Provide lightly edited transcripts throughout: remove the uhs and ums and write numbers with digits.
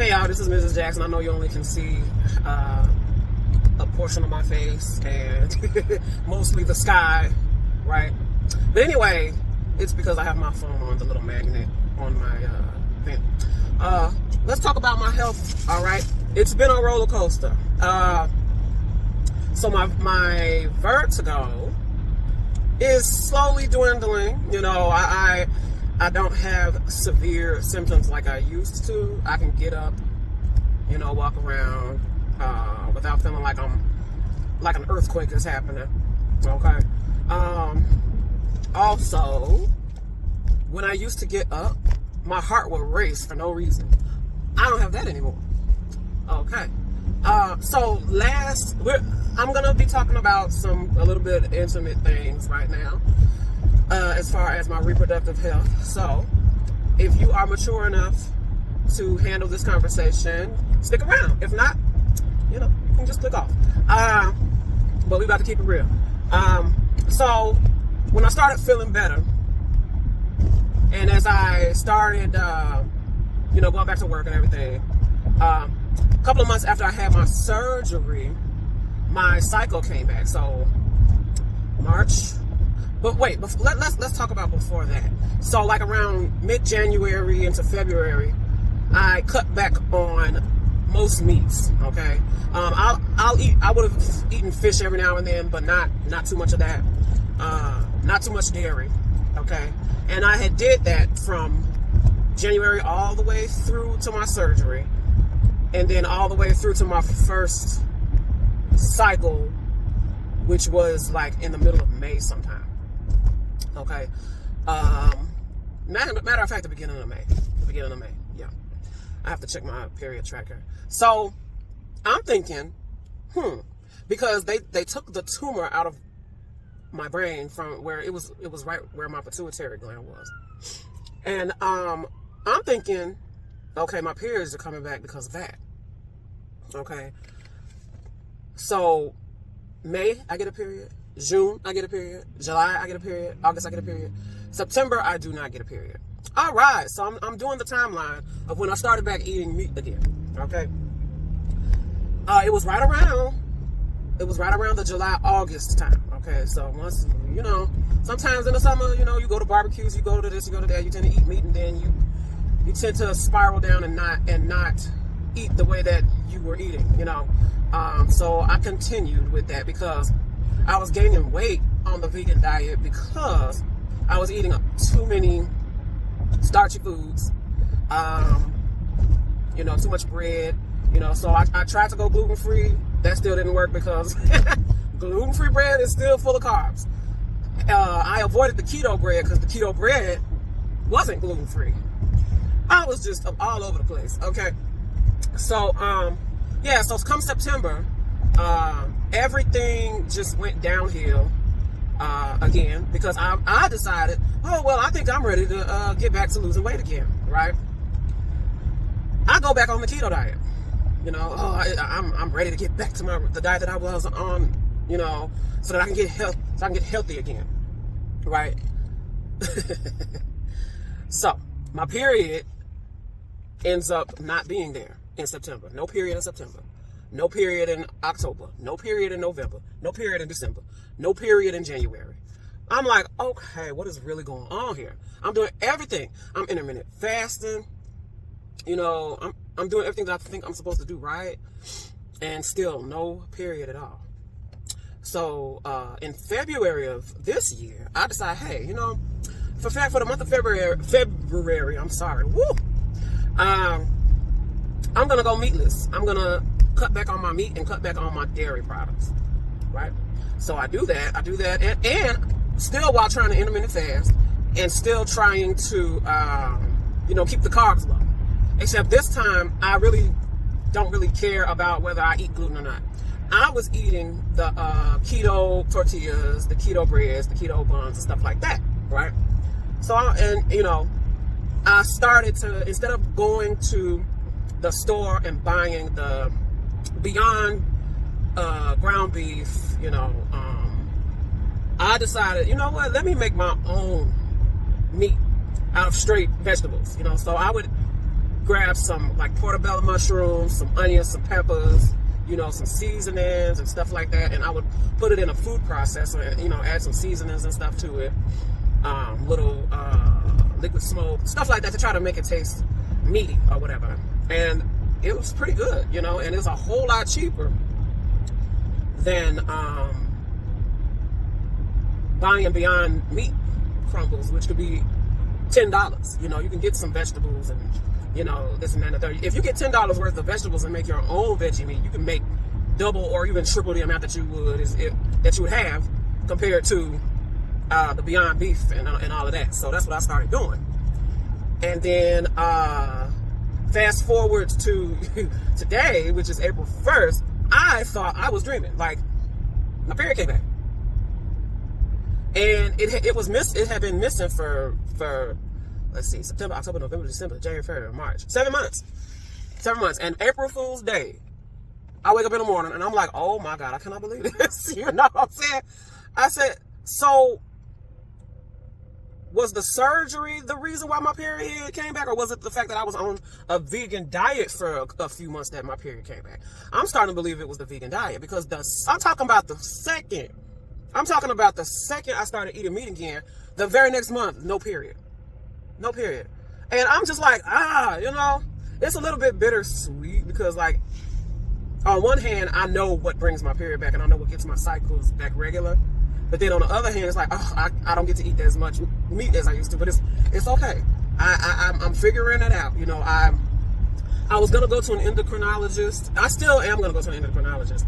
Hey y'all, this is Mrs. Jackson. I know you only can see a portion of my face and mostly the sky, right? But anyway, it's because I have my phone on the little magnet on my thing. Let's talk about my health, all right? It's been a roller coaster. So my vertigo is slowly dwindling. You know, I don't have severe symptoms like I used to. I can get up, you know, walk around without feeling like an earthquake is happening. Okay. Also, when I used to get up, my heart would race for no reason. I don't have that anymore. Okay. So I'm gonna be talking about a little bit intimate things right now, as far as my reproductive health. So, if you are mature enough to handle this conversation, stick around. If not, you know, you can just click off. But we about to keep it real. So, when I started feeling better, and as I started, you know, going back to work and everything, a couple of months after I had my surgery, my cycle came back. So March, but wait, let's talk about before that. So like around mid-January into February, I cut back on most meats. Okay, I would have eaten fish every now and then, but not too much of that. Not too much dairy. Okay, and I had did that from January all the way through to my surgery, and then all the way through to my first cycle, which was like in the middle of May sometime. Okay. Matter of fact, the beginning of May. Yeah. I have to check my period tracker. So I'm thinking, because they took the tumor out of my brain from where it was right where my pituitary gland was. And I'm thinking, okay, my periods are coming back because of that. Okay. So May, I get a period. June, I get a period. July, I get a period. August, I get a period. September, I do not get a period. All right. So I'm doing the timeline of when I started back eating meat again. Okay. It was right around the July, August time. Okay. So once, you know, sometimes in the summer, you know, you go to barbecues, you go to this, you go to that, you tend to eat meat, and then you tend to spiral down and not eat the way that you were eating, you know. So I continued with that because I was gaining weight on the vegan diet because I was eating too many starchy foods, you know, too much bread, you know. So I tried to go gluten-free. That still didn't work because gluten-free bread is still full of carbs. I avoided the keto bread because the keto bread wasn't gluten-free. I was just all over the place. Okay. So, yeah, so come September, everything just went downhill, again, because I decided, oh, well, I think I'm ready to, get back to losing weight again, right? I go back on the keto diet, you know, I'm ready to get back to the diet that I was on, you know, so that I can get healthy again, right? So, my period ends up not being there in September. No period in September. No period in October. No period in November. No period in December. No period in January. I'm like, okay, what is really going on here? I'm doing everything. I'm intermittent fasting. You know, I'm doing everything that I think I'm supposed to do, right? And still no period at all. So in February of this year, I decided, hey, you know, for the month of February, I'm sorry, woo. I'm gonna go meatless. I'm gonna cut back on my meat and cut back on my dairy products, right? So I do that, and still while trying to intermittent fast, and still trying to, you know, keep the carbs low. Except this time, I really don't really care about whether I eat gluten or not. I was eating the keto tortillas, the keto breads, the keto buns, and stuff like that, right? So, you know, I started to, instead of going to the store and buying the Beyond ground beef, you know, I decided, you know what, let me make my own meat out of straight vegetables, you know. So I would grab some like portobello mushrooms, some onions, some peppers, you know, some seasonings and stuff like that, and I would put it in a food processor and, you know, add some seasonings and stuff to it, little liquid smoke, stuff like that to try to make it taste meaty or whatever. And it was pretty good, you know, and it's a whole lot cheaper than buying Beyond Meat crumbles, which could be $10. You know, you can get some vegetables and, you know, this and that and the third. If you get $10 worth of vegetables and make your own veggie meat, you can make double or even triple the amount that you would have compared to the Beyond Beef and all of that. So that's what I started doing. And then fast forward to today, which is April 1st, I thought I was dreaming. Like, my period came back. And it had been missing for let's see, September, October, November, December, January, February, March. 7 months. 7 months. And April Fool's Day, I wake up in the morning and I'm like, oh my God, I cannot believe this. You know what I'm saying? I said, so was the surgery the reason why my period came back, or was it the fact that I was on a vegan diet for a few months that my period came back? I'm starting to believe it was the vegan diet, because I'm talking about the second I started eating meat again, the very next month, no period. No period. And I'm just like, you know, it's a little bit bittersweet, because like, on one hand, I know what brings my period back and I know what gets my cycles back regular. But then on the other hand, it's like, I don't get to eat as much meat as I used to, but it's okay. I'm figuring it out. You know, I was going to go to an endocrinologist. I still am going to go to an endocrinologist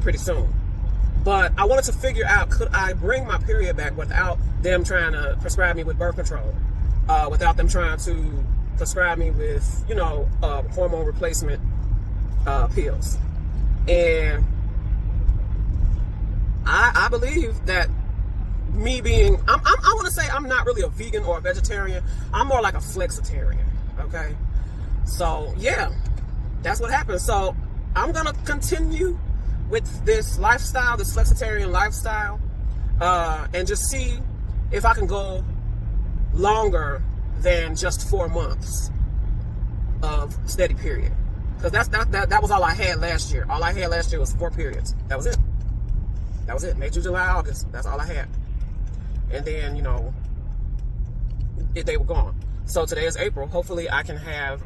pretty soon. But I wanted to figure out, could I bring my period back without them trying to prescribe me with birth control, without them trying to prescribe me with, you know, hormone replacement pills. And I believe that me being, I want to say I'm not really a vegan or a vegetarian. I'm more like a flexitarian, okay? So, yeah, that's what happened. So, I'm going to continue with this lifestyle, this flexitarian lifestyle, and just see if I can go longer than just 4 months of steady period. Because that was all I had last year. All I had last year was 4 periods. That was it. That was it. May, June, July, August. That's all I had. And then, you know, they were gone. So today is April. Hopefully I can have,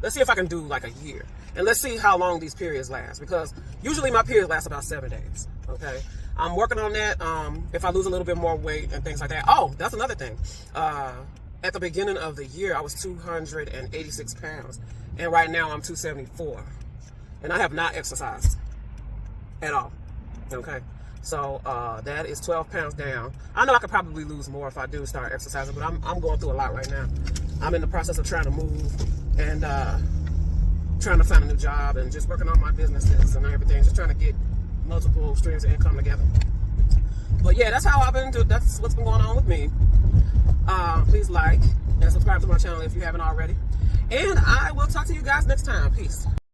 let's see if I can do like a year. And let's see how long these periods last. Because usually my periods last about 7 days. Okay. I'm working on that. If I lose a little bit more weight and things like that. Oh, that's another thing. At the beginning of the year, I was 286 pounds. And right now I'm 274. And I have not exercised at all. Okay. So that is 12 pounds down. I know I could probably lose more if I do start exercising, but I'm going through a lot right now. I'm in the process of trying to move and trying to find a new job and just working on my businesses and everything. Just trying to get multiple streams of income together. But yeah, that's how I've been doing. That's what's been going on with me. Please like and subscribe to my channel if you haven't already. And I will talk to you guys next time. Peace.